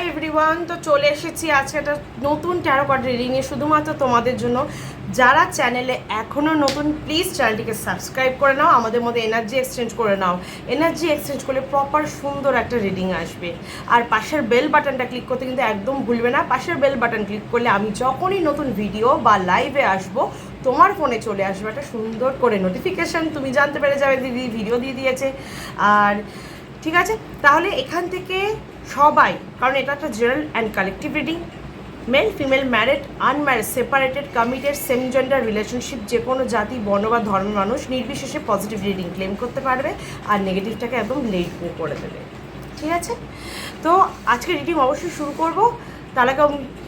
Everyone, তো চলে এসেছি আজকে একটা নতুন ট্যারো কার্ড রিডিংয়ে শুধুমাত্র তোমাদের জন্য। যারা চ্যানেলে এখনও নতুন, প্লিজ চ্যানেলটিকে সাবস্ক্রাইব করে নাও, আমাদের মধ্যে এনার্জি এক্সচেঞ্জ করে নাও। এনার্জি এক্সচেঞ্জ করলে প্রপার সুন্দর একটা রিডিং আসবে। আর পাশের বেল বাটনটা ক্লিক করতে কিন্তু একদম ভুলবে না। পাশের বেল বাটন ক্লিক করলে আমি যখনই নতুন ভিডিও বা লাইভে আসবো তোমার ফোনে চলে আসবে একটা সুন্দর করে নোটিফিকেশান, তুমি জানতে পেরে যাবে দিদি ভিডিও দিয়ে দিয়েছে। আর ঠিক আছে, তাহলে এখান থেকে সবাই, কারণ এটা একটা general and collective reading, male female, married, unmarried, separated, committed, same gender relationship, যে কোনো জাতি বর্ণ বা ধর্মের মানুষ নির্বিশেষে পজিটিভ রিডিং ক্লেম করতে পারবে আর নেগেটিভটাকে একদম লেট গো করে দেবে। ঠিক আছে, তো আজকে রিডিং অবশ্যই শুরু করব। তার আগে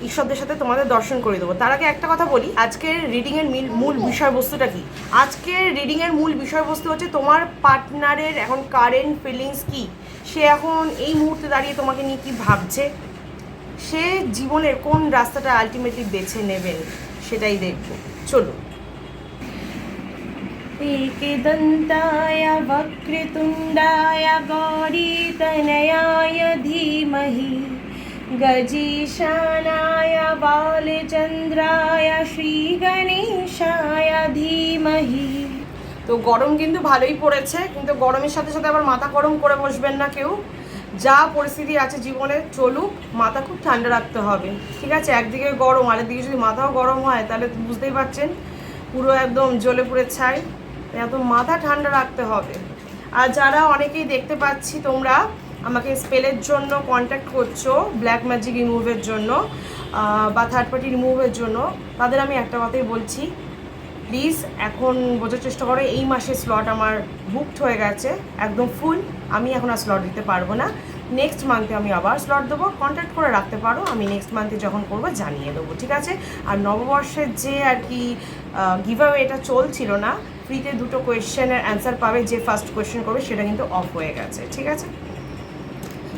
ঈশ্বরদের সাথে তোমাদের দর্শন করে দেবো। তার আগে একটা কথা বলি, আজকের রিডিংয়ের মূল বিষয়বস্তুটা কি? আজকের রিডিংয়ের মূল বিষয়বস্তু হচ্ছে তোমার পার্টনারের এখন কারেন্ট ফিলিংস কি, সে এখন এই মুহূর্তে দাঁড়িয়ে তোমাকে নিয়ে কী ভাবছে, সে জীবনের কোন রাস্তাটা আলটিমেটলি বেছে নেবেন সেটাই দেখব। চলো। एकदन्ताय वक्रतुण्डाय गौरीतनयाय धीमहि गजीशानाय बालचन्द्राय श्रीगणेशाय धीमहि। তো গরম কিন্তু ভালোই পড়েছে, কিন্তু গরমের সাথে সাথে আবার মাথা গরম করে বসবেন না কেউ। যা পরিস্থিতি আছে জীবনে চলুক, মাথা খুব ঠান্ডা রাখতে হবে। ঠিক আছে, একদিকে গরম আর একদিকে যদি মাথাও গরম হয় তাহলে বুঝতেই পারছেন পুরো একদম জ্বলে পুড়ে ছাই। এত মাথা ঠান্ডা রাখতে হবে। আর যারা অনেকেই দেখতে পাচ্ছি তোমরা আমাকে স্পেলের জন্য কন্ট্যাক্ট করছো, ব্ল্যাক ম্যাজিক রিমুভের জন্য বা থার্ড পার্টি রিমুভের জন্য, তাদের আমি একটা কথাই বলছি, প্লিজ এখন বোঝার চেষ্টা করো। এই মাসে স্লট আমার বুকড হয়ে গেছে একদম ফুল, আমি এখন আর স্লট দিতে পারবো না। নেক্সট মান্থে আমি আবার স্লট দেবো, কন্ট্যাক্ট করে রাখতে পারো, আমি নেক্সট মান্থে যখন করবো জানিয়ে দেবো। ঠিক আছে, আর নববর্ষের যে আর কি গিভঅ্যাওয়ে এটা চলছিল না, ফ্রিতে 2টো কোয়েশ্চেনের অ্যান্সার পাবে, যে ফার্স্ট কোয়েশ্চেন করবে সেটা কিন্তু অফ হয়ে গেছে। ঠিক আছে,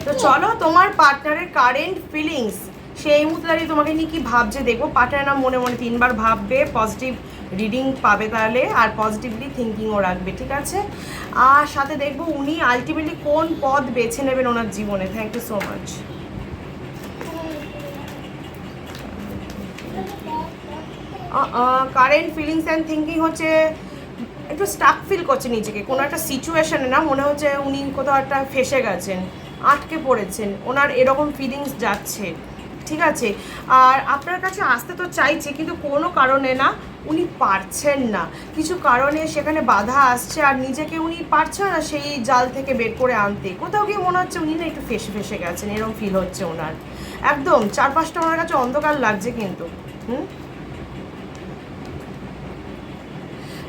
তো চলো তোমার পার্টনারের কারেন্ট ফিলিংস, সেই মুহূর্তে দাঁড়িয়ে তোমাকে নিয়ে কী ভাবছে দেখবো। পার্টনার না মনে মনে 3বার ভাববে, পজিটিভ রিডিং পাবে তাহলে, আর পজিটিভলি থিঙ্কিংও রাখবে। ঠিক আছে, আর সাথে দেখবো উনি আলটিমেটলি কোন পথ বেছে নেবেন ওনার জীবনে। Thank you so much. Current feelings and thinking হচ্ছে একটু স্টাক ফিল করছে নিজেকে কোনো একটা সিচুয়েশানে, না মনে হচ্ছে উনি কোথাও একটা ফেসে গেছেন, আটকে পড়েছেন, ওনার এরকম ফিলিংস যাচ্ছে। ঠিক আছে, আর আপনার কাছে আসতে তো চাইছে কিন্তু কোনো কারণে না উনি পারছেন না, কিছু কারণে সেখানে বাধা আসছে আর নিজেকে উনি পারছেন না সেই জাল থেকে বের করে আনতে। কোথাও গিয়ে মনে হচ্ছে উনি না একটু ফেসে ফেসে গেছেন, এরকম ফিল হচ্ছে ওনার। একদম চারপাশটা ওনার কাছে অন্ধকার লাগছে কিন্তু।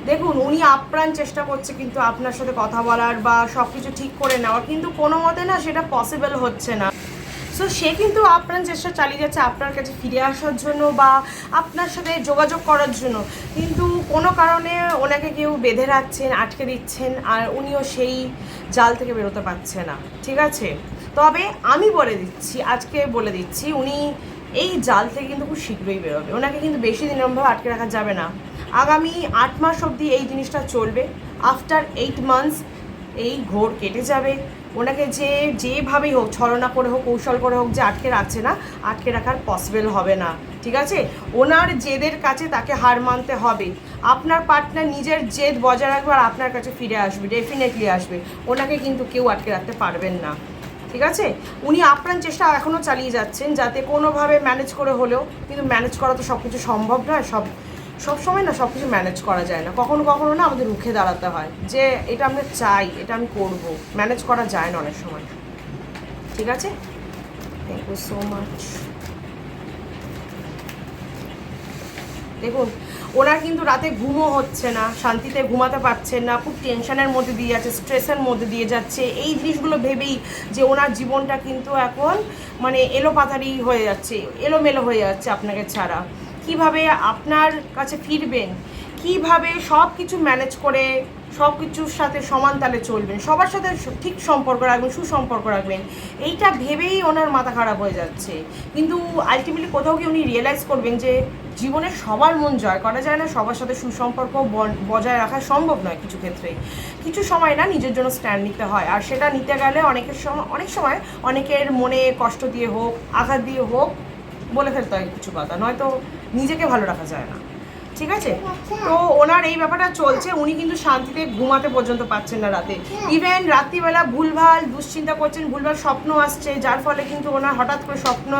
দেখুন উনি আপ্রাণ চেষ্টা করছে কিন্তু আপনার সাথে কথা বলার বা সব কিছু ঠিক করে নেওয়ার, কিন্তু কোনো মতে না সেটা পসিবল হচ্ছে না। সো সে কিন্তু আপ্রাণ চেষ্টা চালিয়ে যাচ্ছে আপনার কাছে ফিরে আসার জন্য বা আপনার সাথে যোগাযোগ করার জন্য, কিন্তু কোনো কারণে ওনাকে কেউ বেঁধে রাখছেন, আটকে দিচ্ছেন, আর উনিও সেই জাল থেকে বেরোতে পারছে না। ঠিক আছে, তবে আমি বলে দিচ্ছি, আজকে বলে দিচ্ছি, উনি এই জাল থেকে কিন্তু খুব শীঘ্রই বেরোবে। ওনাকে কিন্তু বেশি দিন এরকমভাবে আটকে রাখা যাবে না। আগামী 8 মাস অবধি এই জিনিসটা চলবে। আফটার 8 মান্থস এই ঘোর কেটে যাবে। ওনাকে যেভাবেই হোক, ছলনা করে হোক, কৌশল করে হোক, যে আটকে রাখছে না, আটকে রাখার পসিবল হবে না। ঠিক আছে, ওনার জেদের কাছে তাকে হার মানতে হবে। আপনার পার্টনার নিজের জেদ বজায় রাখবে আর আপনার কাছে ফিরে আসবে, ডেফিনেটলি আসবে। ওনাকে কিন্তু কেউ আটকে রাখতে পারবেন না। ঠিক আছে, উনি আপ্রাণ চেষ্টা এখনও চালিয়ে যাচ্ছেন যাতে কোনোভাবে ম্যানেজ করে হলেও, কিন্তু ম্যানেজ করা তো সব কিছু সম্ভব নয়, সব সময় না সব কিছু ম্যানেজ করা যায় না, কখনো কখনো না আমাদের রুখে দাঁড়াতে হয় যে এটা আমরা চাই, এটা আমি করব, ম্যানেজ করা যায় না অনেক সময়। ঠিক আছে, থ্যাংক ইউ সো মাচ। দেখুন ওনার কিন্তু রাতে ঘুমও হচ্ছে না, শান্তিতে ঘুমাতে পারছেন না, খুব টেনশনের মধ্যে দিয়ে যাচ্ছে, স্ট্রেসের মধ্যে দিয়ে যাচ্ছে, এই জিনিসগুলো ভেবেই যে ওনার জীবনটা কিন্তু এখন মানে এলোপাথারি হয়ে যাচ্ছে, এলোমেলো হয়ে যাচ্ছে আপনাকে ছাড়া। কিভাবে আপনার কাছে ফিরবেন, কিভাবে সব কিছু ম্যানেজ করে সব কিছুর সাথে সমান তালে চলবেন, সবার সাথে ঠিক সম্পর্ক রাখবেন, সুসম্পর্ক রাখবেন, এইটা ভেবেই ওনার মাথা খারাপ হয়ে যাচ্ছে। কিন্তু আলটিমেটলি কোথাও কি উনি রিয়েলাইজ করবেন যে জীবনে সবার মন জয় করা যায় না, সবার সাথে সুসম্পর্ক বজায় রাখা সম্ভব নয় কিছু ক্ষেত্রে। কিছু সময় না নিজের জন্য স্ট্যান্ড নিতে হয়, আর সেটা নিতে গেলে অনেক সময় অনেকের মনে কষ্ট দিয়ে হোক, আঘাত দিয়ে হোক বলে ফেলতে হয় কিছু কথা, নয়তো নিজেকে ভালো রাখা যায় না, ঠিক আছে? তো ওনার এই ব্যাপারটা চলছে, উনি কিন্তু শান্তিতে ঘুমাতে পর্যন্ত পাচ্ছেন না রাতে। ইভেন রাত্রিবেলা ভুলভাল দুশ্চিন্তা করছেন, ভুলভাল স্বপ্ন আসছে, যার ফলে কিন্তু ওনার হঠাৎ করে স্বপ্ন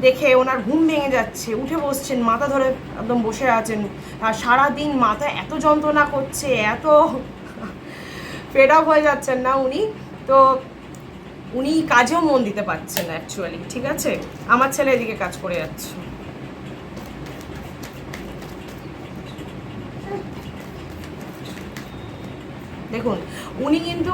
দেখে ওনার ঘুম ভেঙে যাচ্ছে, উঠে বসছেন, মাথা ধরে একদম বসে আছেন, আর সারাদিন মাথা এত যন্ত্রণা করছে, এত ফেড আপ হয়ে যাচ্ছেন না উনি, তো উনি কাজেও মন দিতে পারছেন না অ্যাকচুয়ালি, ঠিক আছে? আমার ছেলে এদিকে কাজ করে যাচ্ছে। দেখুন, উনি কিন্তু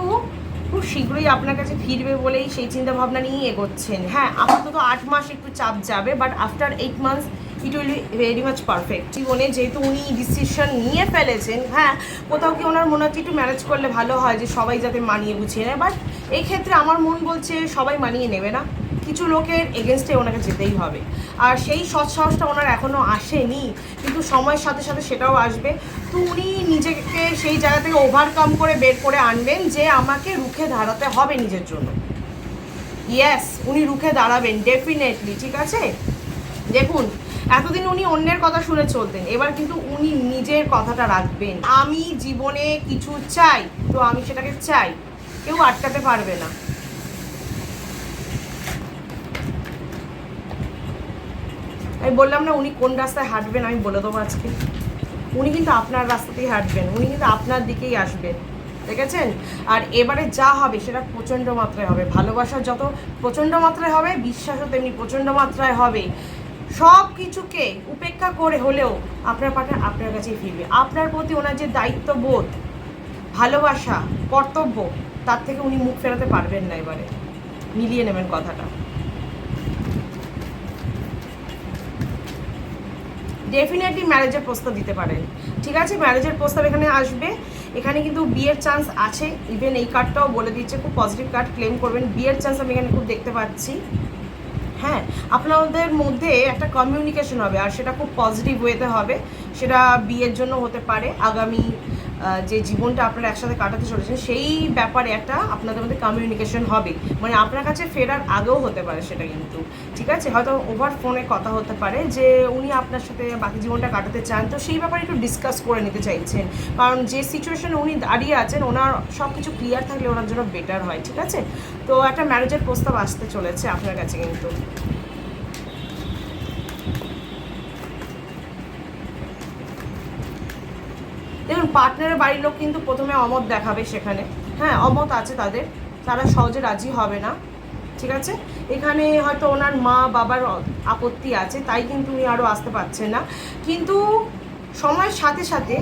খুব শীঘ্রই আপনার কাছে ফিরবে বলেই সেই চিন্তা ভাবনা নিয়েই এগোচ্ছেন। হ্যাঁ, আপাতত 8 মাস একটু চাপ যাবে, but after 8 months it will be very much perfect. জীবনে যেহেতু উনি ডিসিশন নিয়ে ফেলেছেন, হ্যাঁ, কোথাও কি ওনার মনে হচ্ছে একটু ম্যানেজ করলে ভালো হয়, যে সবাই যাতে মানিয়ে গুছিয়ে নেয়, বাট এই ক্ষেত্রে আমার মন বলছে সবাই মানিয়ে নেবে না, কিছু লোকের এগেনস্টে ওনাকে যেতেই হবে। আর সেই সৎসাহসটা ওনার এখনও আসেনি, কিন্তু সময়ের সাথে সাথে সেটাও আসবে। তো উনি নিজেকে সেই জায়গা থেকে ওভারকাম করে বের করে আনবেন যে আমাকে রুখে দাঁড়াতে হবে নিজের জন্য। ইয়েস, উনি রুখে দাঁড়াবেন ডেফিনেটলি, ঠিক আছে? দেখুন, এতদিন উনি অন্যের কথা শুনে চলতেন, এবার কিন্তু উনি নিজের কথাটা রাখবেন। আমি জীবনে কিছু চাই তো আমি সেটাকে চাই, কেউ আটকাতে পারবে না। আমি বললাম না উনি কোন রাস্তায় হাঁটবেন, আমি বলে দেবো আজকে। উনি কিন্তু আপনার রাস্তাতেই হাঁটবেন, উনি কিন্তু আপনার দিকেই আসবেন, দেখেছেন? আর এবারে যা হবে সেটা প্রচণ্ড মাত্রায় হবে, ভালোবাসা যত প্রচণ্ড মাত্রায় হবে, বিশ্বাসও তেমনি প্রচণ্ড মাত্রায় হবে। সব কিছুকে উপেক্ষা করে হলেও আপনার পার্টনার আপনার কাছেই ফিরবে। আপনার প্রতি ওনার যে দায়িত্ববোধ, ভালোবাসা, কর্তব্য, তার থেকে উনি মুখ ফেরাতে পারবেন না। এবারে মিলিয়ে নেবেন কথাটা। ডেফিনেটলি ম্যারেজের প্রস্তাব দিতে পারেন, ঠিক আছে? ম্যারেজের প্রস্তাব এখানে আসবে, এখানে কিন্তু বিয়ের চান্স আছে। ইভেন এই কার্ডটাও বলে দিচ্ছে, খুব পজিটিভ কার্ড, ক্লেম করবেন। বিয়ের চান্স আমি এখানে খুব দেখতে পাচ্ছি। হ্যাঁ, আপনাদের মধ্যে একটা কমিউনিকেশন হবে, আর সেটা খুব পজিটিভ ওয়েতে হবে। সেটা বিয়ের জন্য হতে পারে, আগামী যে জীবনটা আপনারা একসাথে কাটাতে চলেছেন সেই ব্যাপারে একটা আপনাদের মধ্যে কমিউনিকেশন হবে, মানে আপনার কাছে ফেরার আগেও হতে পারে সেটা কিন্তু, ঠিক আছে? হয়তো ওভার ফোনে কথা হতে পারে যে উনি আপনার সাথে বাকি জীবনটা কাটাতে চান, তো সেই ব্যাপারে একটু ডিসকাস করে নিতে চাইছেন, কারণ যে সিচুয়েশনে উনি দাঁড়িয়ে আছেন ওনার সব কিছু ক্লিয়ার থাকলে ওনার জন্য বেটার হয়, ঠিক আছে? তো একটা ম্যারেজের প্রস্তাব আসতে চলেছে আপনার কাছে কিন্তু। দেখুন, পার্টনারের বাড়ির লোক কিন্তু প্রথমে অমত দেখাবে সেখানে, হ্যাঁ, অমত আছে তাদের, তারা সহজে রাজি হবে না, ঠিক আছে? এখানে হয়তো ওনার মা বাবার আপত্তি আছে, তাই কিন্তু উনি আরও আসতে পারছেন না। কিন্তু সময়ের সাথে সাথে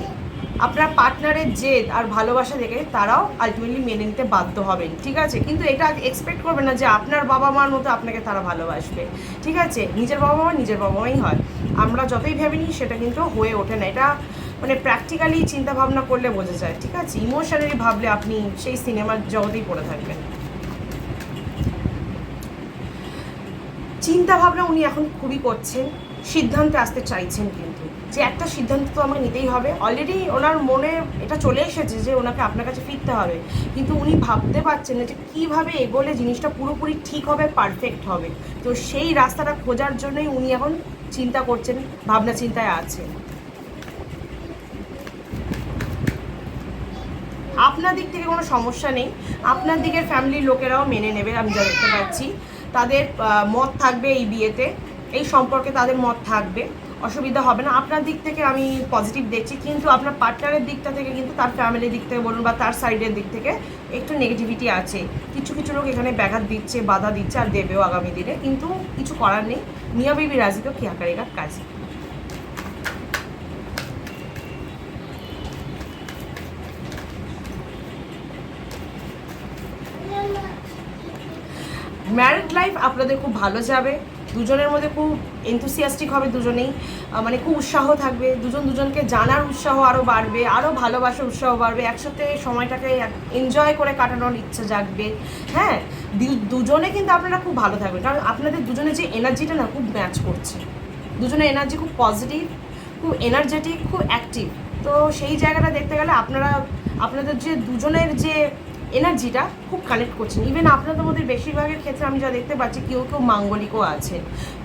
আপনার পার্টনারের জেদ আর ভালোবাসা দেখে তারাও আলটিমেটলি মেনে নিতে বাধ্য হবেন, ঠিক আছে? কিন্তু এটা এক্সপেক্ট করবেন না যে আপনার বাবা মার মতো আপনাকে তারা ভালোবাসবে, ঠিক আছে? নিজের বাবা মা নিজের বাবা মাই হয়, আমরা যতই ভেবে নিই সেটা কিন্তু হয়ে ওঠে না। এটা মানে প্র্যাকটিক্যালি চিন্তা ভাবনা করলে বোঝা যায়, ঠিক আছে? ইমোশনালি ভাবলে আপনি সেই সিনেমার জগতেই পড়ে থাকবেন। চিন্তা ভাবনা উনি এখন খুবই করছেন, সিদ্ধান্তে আসতে চাইছেন, কিন্তু যে একটা সিদ্ধান্ত তো আমাকে নিতেই হবে। অলরেডি ওনার মনে এটা চলে এসেছে যে ওনাকে আপনার কাছে ফিরতে হবে, কিন্তু উনি ভাবতে পারছেন না যে কীভাবে এগোলে জিনিসটা পুরোপুরি ঠিক হবে, পারফেক্ট হবে। তো সেই রাস্তাটা খোঁজার জন্যই উনি এখন চিন্তা করছেন, ভাবনা চিন্তায় আছেন। আপনার দিক থেকে কোনো সমস্যা নেই, আপনার দিকের ফ্যামিলির লোকেরাও মেনে নেবে, আমি যা দেখতে পাচ্ছি। তাদের মত থাকবে এই বিয়েতে, এই সম্পর্কে তাদের মত থাকবে, অসুবিধা হবে না। আপনার দিক থেকে আমি পজিটিভ দেখছি, কিন্তু আপনার পার্টনারের দিকটা থেকে কিন্তু তার ফ্যামিলির দিক থেকে বলুন বা তার সাইডের দিক থেকে একটু নেগেটিভিটি আছে। কিছু কিছু লোক এখানে ব্যাঘাত দিচ্ছে, বাধা দিচ্ছে, আর দেবেও আগামী দিনে, কিন্তু কিছু করার নেই। মিয়া বিবি রাজি তো কিয়া করেগা কাজ। ম্যারিড লাইফ আপনাদের খুব ভালো যাবে, দুজনের মধ্যে খুব এনথুসিয়াস্টিক হবে দুজনেই, মানে খুব উৎসাহ থাকবে, দুজনকে জানার উৎসাহ আরও বাড়বে, আরও ভালোবাসার উৎসাহ বাড়বে, একসাথে সময়টাকে এনজয় করে কাটানোর ইচ্ছা জাগবে। হ্যাঁ, দুজনে কিন্তু আপনারা খুব ভালো থাকবেন, কারণ আপনাদের দুজনের যে এনার্জিটা না খুব ম্যাচ করছে, দুজনের এনার্জি খুব পজিটিভ, খুব এনার্জেটিক, খুব অ্যাক্টিভ। তো সেই জায়গাটা দেখতে গেলে আপনাদের যে দুজনের যে এনার্জিটা খুব কানেক্ট করছেন। ইভেন আপনাদের মধ্যে বেশিরভাগের ক্ষেত্রে আমি যা দেখতে পাচ্ছি কেউ মাঙ্গলিকও আছে।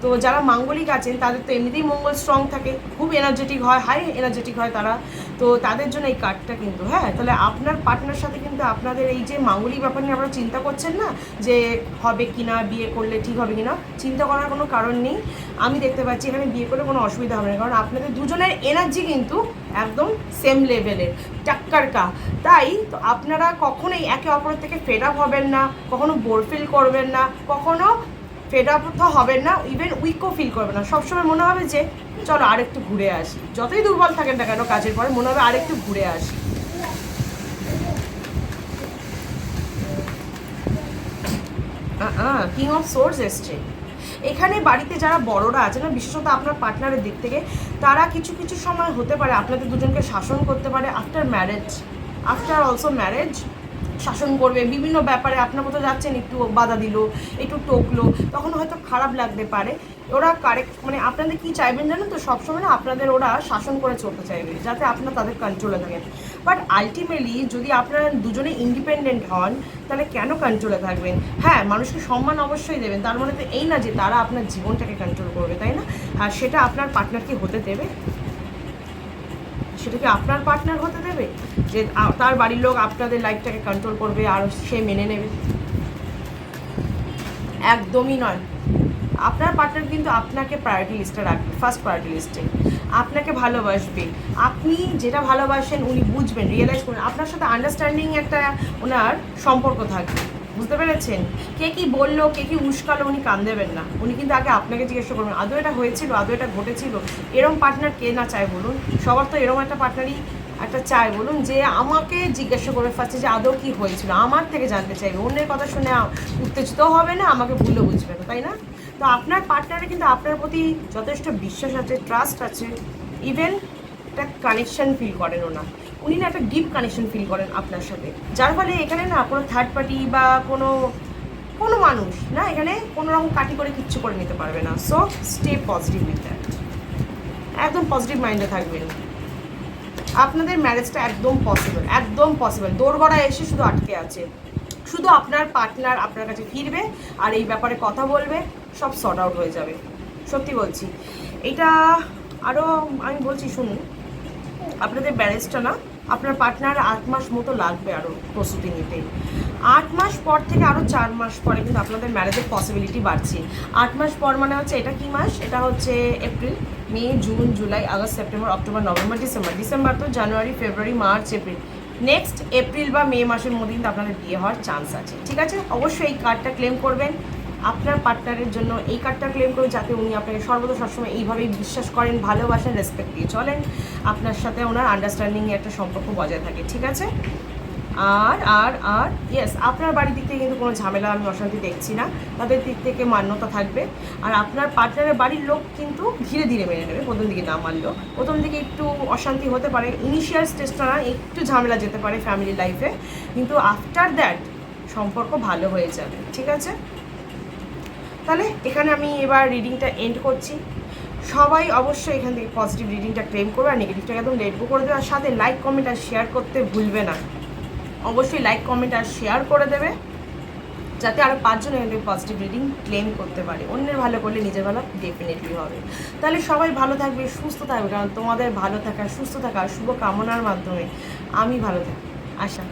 তো যারা মাঙ্গলিক আছেন তাদের তো এমনিতেই মঙ্গল স্ট্রং থাকে, খুব এনার্জেটিক হয়, হাই এনার্জেটিক হয় তারা। তো তাদের জন্য এই কার্ডটা কিন্তু, হ্যাঁ, তাহলে আপনার পার্টনার সাথে কিন্তু আপনাদের এই যে মাঙ্গলিক ব্যাপার নিয়ে আপনারা চিন্তা করছেন না যে হবে কি না, বিয়ে করলে ঠিক হবে কি না, চিন্তা করার কোনো কারণ নেই। আমি দেখতে পাচ্ছি এখানে বিয়ে করলে কোনো অসুবিধা হবে না, কারণ আপনাদের দুজনের এনার্জি কিন্তু একদম সেম লেভেলের, টাক্কার কা। তাই তো আপনারা কখনোই একে অপরের থেকে ফেড আপ হবেন না, কখনো বোর ফিল করবেন না, কখনো ফেড আপ তো হবেন না, ইভেন উইকও ফিল করবেন না। সবসময় মনে হবে যে চলো আরেকটু ঘুরে আসি, যতই দুর্বল থাকেন না কেন কাজের পরে মনে হবে আরেকটু ঘুরে আসি। কিং অফ সোর্স এসছে এখানে। বাড়িতে যারা বড়রা আছে না, বিশেষত আপনার পার্টনারের দিক থেকে, তারা কিছু কিছু সময় হতে পারে আপনাদের দুজনকে শাসন করতে পারে। আফটার অলসো ম্যারেজ শাসন করবে বিভিন্ন ব্যাপারে। আপনার কোথাও যাচ্ছেন, একটু বাধা দিল, একটু টকলো, তখন হয়তো খারাপ লাগতে পারে। ওরা কারেক্ট, মানে আপনাদের কি চাইবেন জানেন তো, সবসময় না আপনাদের ওরা শাসন করে চলতে চাইবে, যাতে আপনারা তাদের কন্ট্রোলে থাকেন। বাট আলটিমেটলি যদি আপনারা দুজনে ইন্ডিপেন্ডেন্ট হন, তাহলে কেন কন্ট্রোলে থাকবেন? হ্যাঁ, মানুষকে সম্মান অবশ্যই দেবেন, তার মানে তো এই না যে তারা আপনার জীবনটাকে কন্ট্রোল করবে, তাই না? আর সেটা আপনার পার্টনারকে হতে দেবে? সেটা কি আপনার পার্টনার হতে দেবে যে তার বাড়ির লোক আপনাদের লাইফটাকে কন্ট্রোল করবে আর সে মেনে নেবে? একদমই নয়। আপনার পার্টনার কিন্তু আপনাকে প্রায়োরিটি লিস্টে রাখবে, ফার্স্ট প্রায়োরিটি লিস্টে আপনাকে ভালোবাসবে। আপনি যেটা ভালোবাসেন উনি বুঝবেন, রিয়েলাইজ করবেন, আপনার সাথে আন্ডারস্ট্যান্ডিং একটা ওনার সম্পর্ক থাকবে। বুঝতে পেরেছেন? কে কি বললো, কে কি উস্কালো, উনি কান দেবেন না। উনি কিন্তু আগে আপনাকে জিজ্ঞাসা করবেন আদৌ এটা হয়েছিল, আদৌ এটা ঘটেছিল। এরম পার্টনার কে না চায় বলুন? সবার তো এরম একটা পার্টনারই একটা চায় বলুন, যে আমাকে জিজ্ঞাসা করবে ফার্স্টে যে আদৌ কী হয়েছিল, আমার থেকে জানতে চাইবে। অন্যের কথা শুনে উত্তেজিতও হবে না, আমাকে ভুলও বুঝবে না, তাই না? তো আপনার পার্টনারে কিন্তু আপনার প্রতি যথেষ্ট বিশ্বাস আছে, ট্রাস্ট আছে, ইভেন একটা কানেকশন ফিল করেন উনি না একটা ডিপ কানেকশন ফিল করেন আপনার সাথে, যার ফলে এখানে না কোনো থার্ড পার্টি বা কোনো মানুষ না এখানে কোনো রকম কাটি করে কিচ্ছু করে নিতে পারবে না। So stay positive with that, একদম পজিটিভ মাইন্ডে থাকবেন। আপনাদের ম্যারেজটা একদম পসিবল। দোরগড়া এসে শুধু আটকে আছে, শুধু আপনার পার্টনার আপনার কাছে ফিরবে আর এই ব্যাপারে কথা বলবে, সব সর্ট আউট হয়ে যাবে। সত্যি বলছি, এটা আরও আমি বলছি শুনুন, আপনাদের ম্যারেজটা না আপনার পার্টনার 8 মাস মতো লাগবে আরও প্রস্তুতি নিতে। 8 মাস পর থেকে আরও 4 মাস পরে কিন্তু আপনাদের ম্যারেজের পসিবিলিটি বাড়ছে। 8 মাস পর মানে হচ্ছে, এটা কি মাস? এটা হচ্ছে April, May, June, July, August, September, October, November, December তো January, February, March, April. Next April বা মে মাসের মধ্যে কিন্তু আপনাদের বিয়ে হওয়ার চান্স আছে। ঠিক আছে, অবশ্যই এই কার্ডটা ক্লেম করবেন আপনার পার্টনারের জন্য। এই কার্ডটা ক্লেম করুন যাতে উনি আপনাকে সর্বদা সবসময় এইভাবেই বিশ্বাস করেন, ভালোবাসেন, রেসপেক্ট দিয়ে চলেন, আপনার সাথে ওনার আন্ডারস্ট্যান্ডিংয়ে একটা সম্পর্ক বজায় থাকে। ঠিক আছে? আর ইয়েস, আপনার বাড়ির দিক থেকে কিন্তু কোনো ঝামেলা আমি অশান্তি দেখছি না, তাদের দিক থেকে মান্যতা থাকবে। আর আপনার পার্টনারের বাড়ির লোক কিন্তু ধীরে ধীরে মেনে নেবে, প্রথম দিকে না মানলেও। প্রথম দিকে একটু অশান্তি হতে পারে, ইনিশিয়াল স্টেজটা না একটু ঝামেলা যেতে পারে ফ্যামিলি লাইফে, কিন্তু আফটার দ্যাট সম্পর্ক ভালো হয়ে যাবে। ঠিক আছে, তাহলে এখানে আমি এবার রিডিংটা এন্ড করছি। সবাই অবশ্যই এখান থেকে পজিটিভ রিডিংটা ক্লেম করবে আর নেগেটিভটাকে একদম লেট গো করে দেবে। আর সাথে লাইক, কমেন্ট আর শেয়ার করতে ভুলবে না। অবশ্যই লাইক, কমেন্ট আর শেয়ার করে দেবে, যাতে আরও 5 জন এখান থেকে পজিটিভ রিডিং ক্লেম করতে পারে। অন্যের ভালো করলে নিজের ভালো ডেফিনেটলি হবে। তাহলে সবাই ভালো থাকবে, সুস্থ থাকবে, কারণ তোমাদের ভালো থাকা, সুস্থ থাকা শুভ কামনার মাধ্যমে আমি ভালো থাকি, আশা।